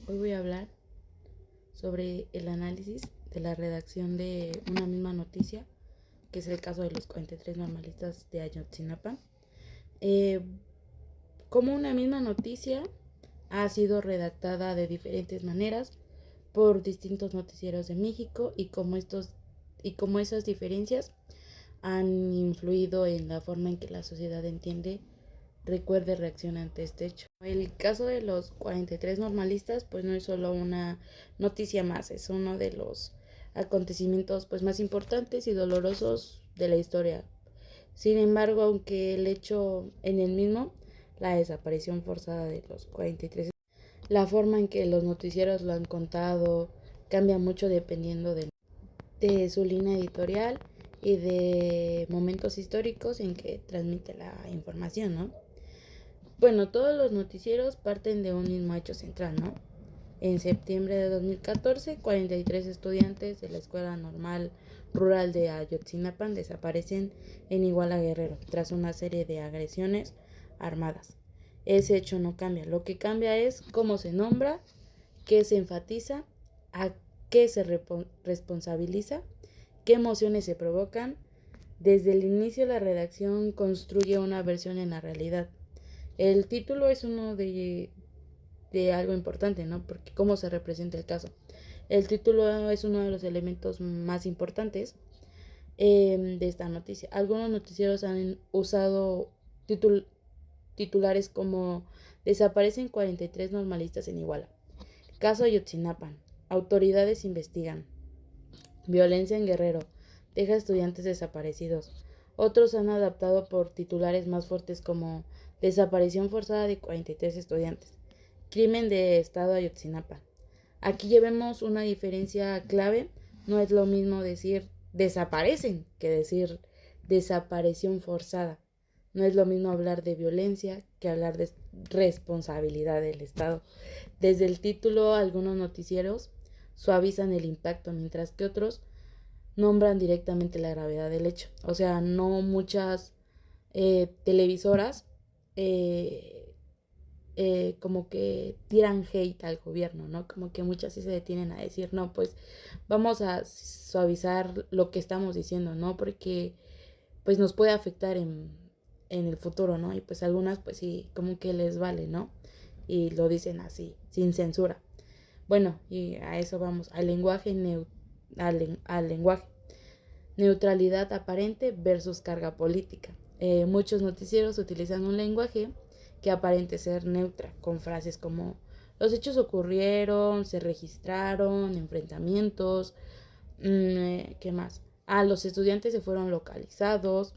Hoy voy a hablar sobre el análisis de la redacción de una misma noticia, que es el caso de los 43 normalistas de Ayotzinapa. Eh, como una misma noticia ha sido redactada de diferentes maneras por distintos noticieros de México y cómo esas diferencias han influido en la forma en que la sociedad entiende, recuerde, reacciona ante este hecho. El caso de los 43 normalistas pues no es solo una noticia más, es uno de los acontecimientos pues más importantes y dolorosos de la historia. Sin embargo, aunque el hecho en el mismo, la desaparición forzada de los 43, la forma en que los noticieros lo han contado cambia mucho dependiendo de su línea editorial y de momentos históricos en que transmite la información, ¿no? Bueno, todos los noticieros parten de un mismo hecho central, ¿no? En septiembre de 2014, 43 estudiantes de la Escuela Normal Rural de Ayotzinapa desaparecen en Iguala Guerrero tras una serie de agresiones armadas. Ese hecho no cambia, lo que cambia es cómo se nombra, qué se enfatiza, a qué se responsabiliza, qué emociones se provocan. Desde el inicio la redacción construye una versión en la realidad. El título es uno de algo importante, ¿no? Porque cómo se representa el caso. El título es uno de los elementos más importantes de esta noticia. Algunos noticieros han usado titul titulares como desaparecen 43 normalistas en Iguala. Caso Ayotzinapa. Autoridades investigan. Violencia en Guerrero. Deja estudiantes desaparecidos. Otros han adaptado por titulares más fuertes como desaparición forzada de 43 estudiantes. Crimen de Estado Ayotzinapa. Aquí llevemos una diferencia clave. No es lo mismo decir desaparecen que decir desaparición forzada. No es lo mismo hablar de violencia que hablar de responsabilidad del Estado. Desde el título, algunos noticieros suavizan el impacto, mientras que otros nombran directamente la gravedad del hecho. O sea, no muchas televisoras como que tiran hate al gobierno, ¿no? Como que muchas sí se detienen a decir, no, pues vamos a suavizar lo que estamos diciendo, ¿no? Porque pues nos puede afectar en el futuro, ¿no? Y pues algunas pues sí, como que les vale, ¿no? Y lo dicen así, sin censura. Bueno, y a eso vamos, al lenguaje. Neutralidad aparente versus carga política. Muchos noticieros utilizan un lenguaje que aparente ser neutra, con frases como los hechos ocurrieron, se registraron, enfrentamientos, ¿qué más? Los estudiantes se fueron localizados.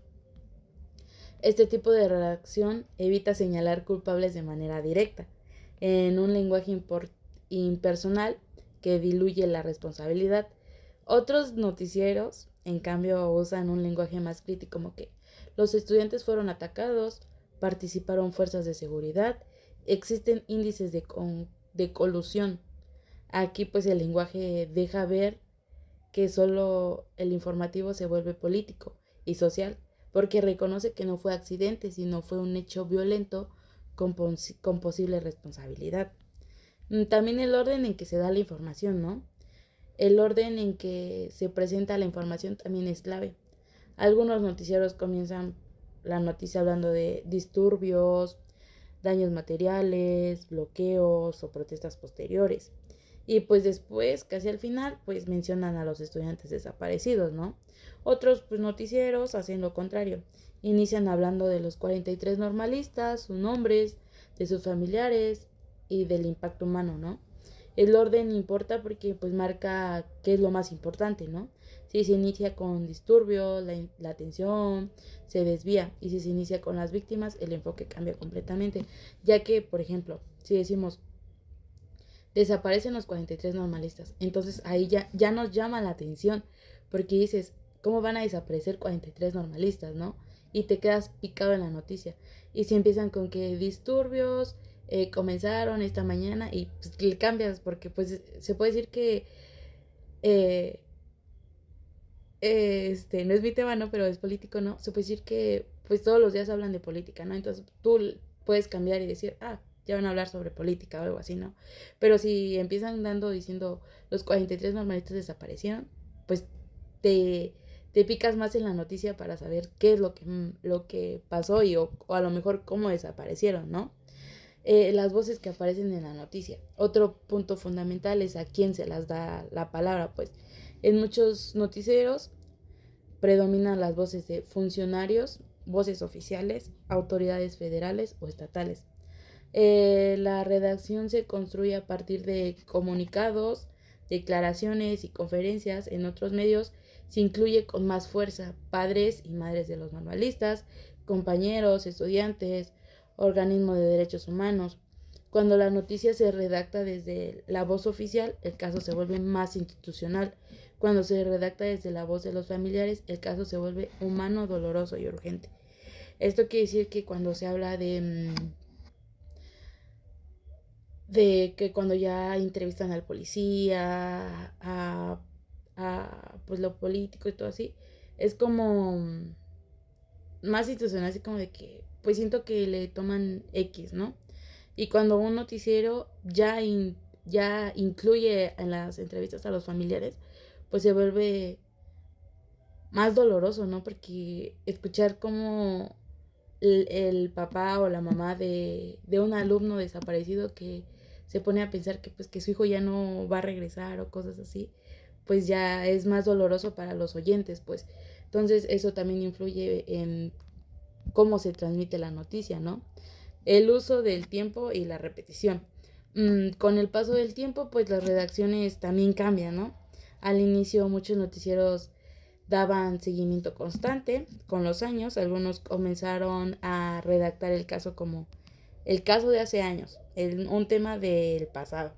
Este tipo de redacción evita señalar culpables de manera directa, en un lenguaje impersonal que diluye la responsabilidad. Otros noticieros, en cambio, usan un lenguaje más crítico, como que los estudiantes fueron atacados, participaron fuerzas de seguridad, existen índices de colusión. Aquí pues el lenguaje deja ver que solo el informativo se vuelve político y social, porque reconoce que no fue accidente, sino fue un hecho violento con posible responsabilidad. También el orden en que se da la información, ¿no? El orden en que se presenta la información también es clave. Algunos noticieros comienzan la noticia hablando de disturbios, daños materiales, bloqueos o protestas posteriores. Y pues después, casi al final, pues mencionan a los estudiantes desaparecidos, ¿no? Otros pues noticieros hacen lo contrario. Inician hablando de los 43 normalistas, sus nombres, de sus familiares y del impacto humano, ¿no? El orden importa porque pues marca qué es lo más importante, ¿no? Si se inicia con disturbios, la atención se desvía, y si se inicia con las víctimas, el enfoque cambia completamente, ya que, por ejemplo, si decimos desaparecen los 43 normalistas, entonces ahí ya nos llama la atención, porque dices, ¿cómo van a desaparecer 43 normalistas, no? Y te quedas picado en la noticia. Y si empiezan con que disturbios comenzaron esta mañana, y pues le cambias, porque pues se puede decir que eh, no es mi tema, ¿no? Pero es político, ¿no? Se puede decir que pues todos los días hablan de política, ¿no? Entonces tú puedes cambiar y decir, ya van a hablar sobre política o algo así, ¿no? Pero si empiezan diciendo los 43 normalistas desaparecieron, pues te, te picas más en la noticia para saber qué es lo que pasó o a lo mejor cómo desaparecieron, ¿no? Las voces que aparecen en la noticia. Otro punto fundamental es a quién se las da la palabra, pues en muchos noticieros predominan las voces de funcionarios, voces oficiales, autoridades federales o estatales. La redacción se construye a partir de comunicados, declaraciones y conferencias en otros medios. Se incluye con más fuerza padres y madres de los normalistas, compañeros, estudiantes, organismos de derechos humanos. Cuando la noticia se redacta desde la voz oficial, el caso se vuelve más institucional. Cuando se redacta desde la voz de los familiares, el caso se vuelve humano, doloroso y urgente. Esto quiere decir que cuando se habla de que cuando ya entrevistan al policía, pues lo político y todo así, es como más institucional, así como de que, pues siento que le toman X, ¿no? Y cuando un noticiero ya incluye en las entrevistas a los familiares, pues se vuelve más doloroso, ¿no? Porque escuchar cómo el papá o la mamá de un alumno desaparecido que se pone a pensar que pues que su hijo ya no va a regresar o cosas así, pues ya es más doloroso para los oyentes, pues. Entonces eso también influye en cómo se transmite la noticia, ¿no? El uso del tiempo y la repetición. Con el paso del tiempo, pues las redacciones también cambian, ¿no? Al inicio muchos noticieros daban seguimiento constante. Con los años, algunos comenzaron a redactar el caso como el caso de hace años, un tema del pasado,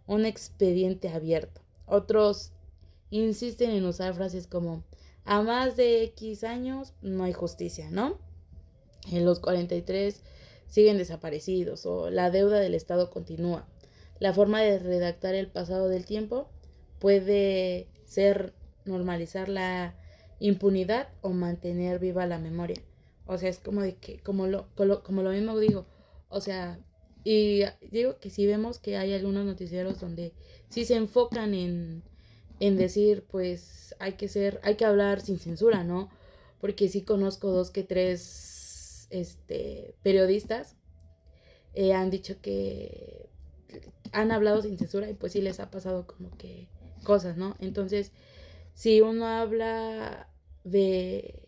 un expediente abierto. Otros insisten en usar frases como a más de X años no hay justicia, ¿no? En los 43 siguen desaparecidos o la deuda del Estado continúa. La forma de redactar el pasado del tiempo puede ser normalizar la impunidad o mantener viva la memoria. O sea, es como de que, como lo mismo digo, o sea, y digo que si vemos que hay algunos noticieros donde sí se enfocan en decir, pues hay que hablar sin censura, ¿no? Porque sí conozco dos que tres periodistas han dicho que han hablado sin censura y pues sí les ha pasado como que cosas, ¿no? Entonces, si uno habla de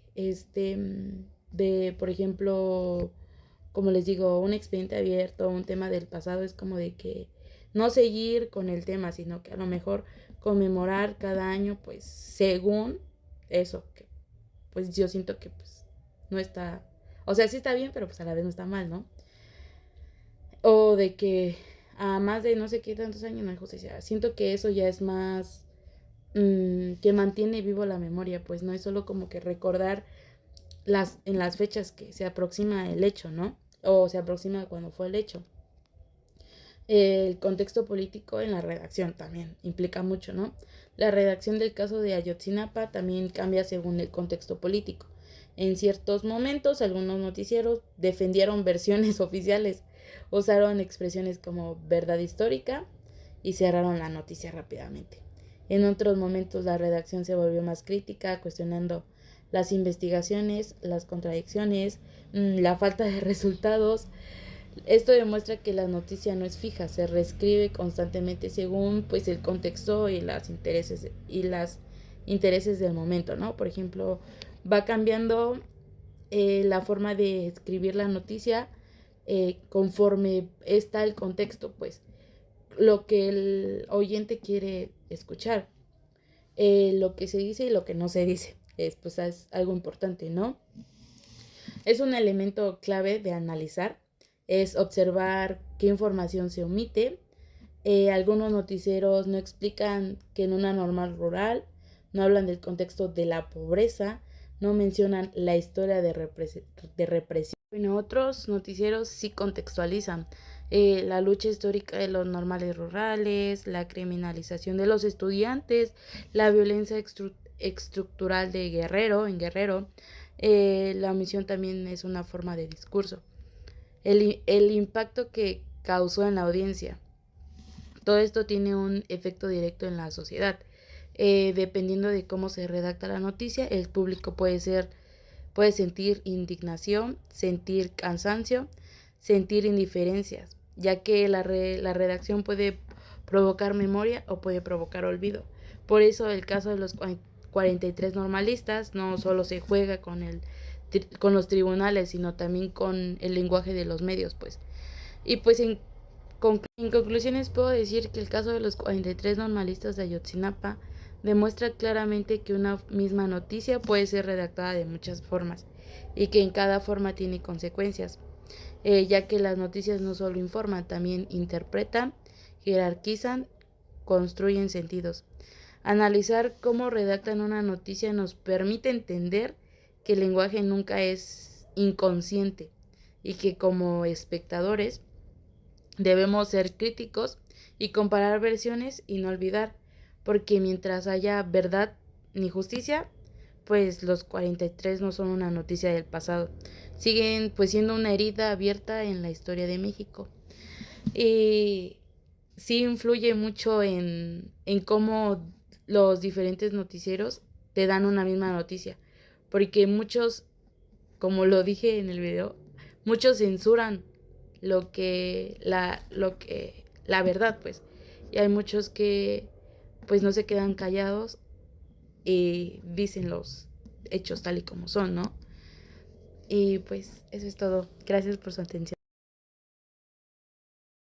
por ejemplo, como les digo, un expediente abierto, un tema del pasado, es como de que no seguir con el tema, sino que a lo mejor conmemorar cada año, pues según eso, que pues yo siento que pues no está, o sea, sí está bien, pero pues a la vez no está mal, ¿no? O de que a más de no sé qué tantos años no hay justicia. Siento que eso ya es más que mantiene vivo la memoria, pues no es solo como que recordar en las fechas que se aproxima el hecho, ¿no? O se aproxima cuando fue el hecho. El contexto político en la redacción también implica mucho, ¿no? La redacción del caso de Ayotzinapa también cambia según el contexto político. En ciertos momentos, algunos noticieros defendieron versiones oficiales, usaron expresiones como verdad histórica y cerraron la noticia rápidamente. En otros momentos, la redacción se volvió más crítica, cuestionando las investigaciones, las contradicciones, la falta de resultados. Esto demuestra que la noticia no es fija, se reescribe constantemente según pues el contexto y las intereses del momento, ¿no? Por ejemplo, va cambiando la forma de escribir la noticia conforme está el contexto, pues lo que el oyente quiere escuchar, lo que se dice y lo que no se dice, pues es algo importante, ¿no? Es un elemento clave de analizar, es observar qué información se omite. Algunos noticieros no explican que en una normal rural, no hablan del contexto de la pobreza, no mencionan la historia de represión. Bueno, otros noticieros sí contextualizan la lucha histórica de los normales rurales, la criminalización de los estudiantes, la violencia estructural de en Guerrero. La omisión también es una forma de discurso. El impacto que causó en la audiencia. Todo esto tiene un efecto directo en la sociedad. Dependiendo de cómo se redacta la noticia, el público puede sentir indignación, sentir cansancio, sentir indiferencias, ya que la redacción puede provocar memoria o puede provocar olvido. Por eso el caso de los 43 normalistas no solo se juega con los tribunales, sino también con el lenguaje de los medios, pues. Y pues en conclusiones puedo decir que el caso de los 43 normalistas de Ayotzinapa demuestra claramente que una misma noticia puede ser redactada de muchas formas y que en cada forma tiene consecuencias, ya que las noticias no solo informan, también interpretan, jerarquizan, construyen sentidos. Analizar cómo redactan una noticia nos permite entender que el lenguaje nunca es inconsciente y que como espectadores debemos ser críticos y comparar versiones y no olvidar, porque mientras haya verdad ni justicia, pues los 43 no son una noticia del pasado, siguen pues siendo una herida abierta en la historia de México. Y sí influye mucho en cómo los diferentes noticieros te dan una misma noticia, porque muchos, como lo dije en el video, muchos censuran la verdad, pues. Y hay muchos que pues no se quedan callados y dicen los hechos tal y como son, ¿no? Y pues eso es todo. Gracias por su atención.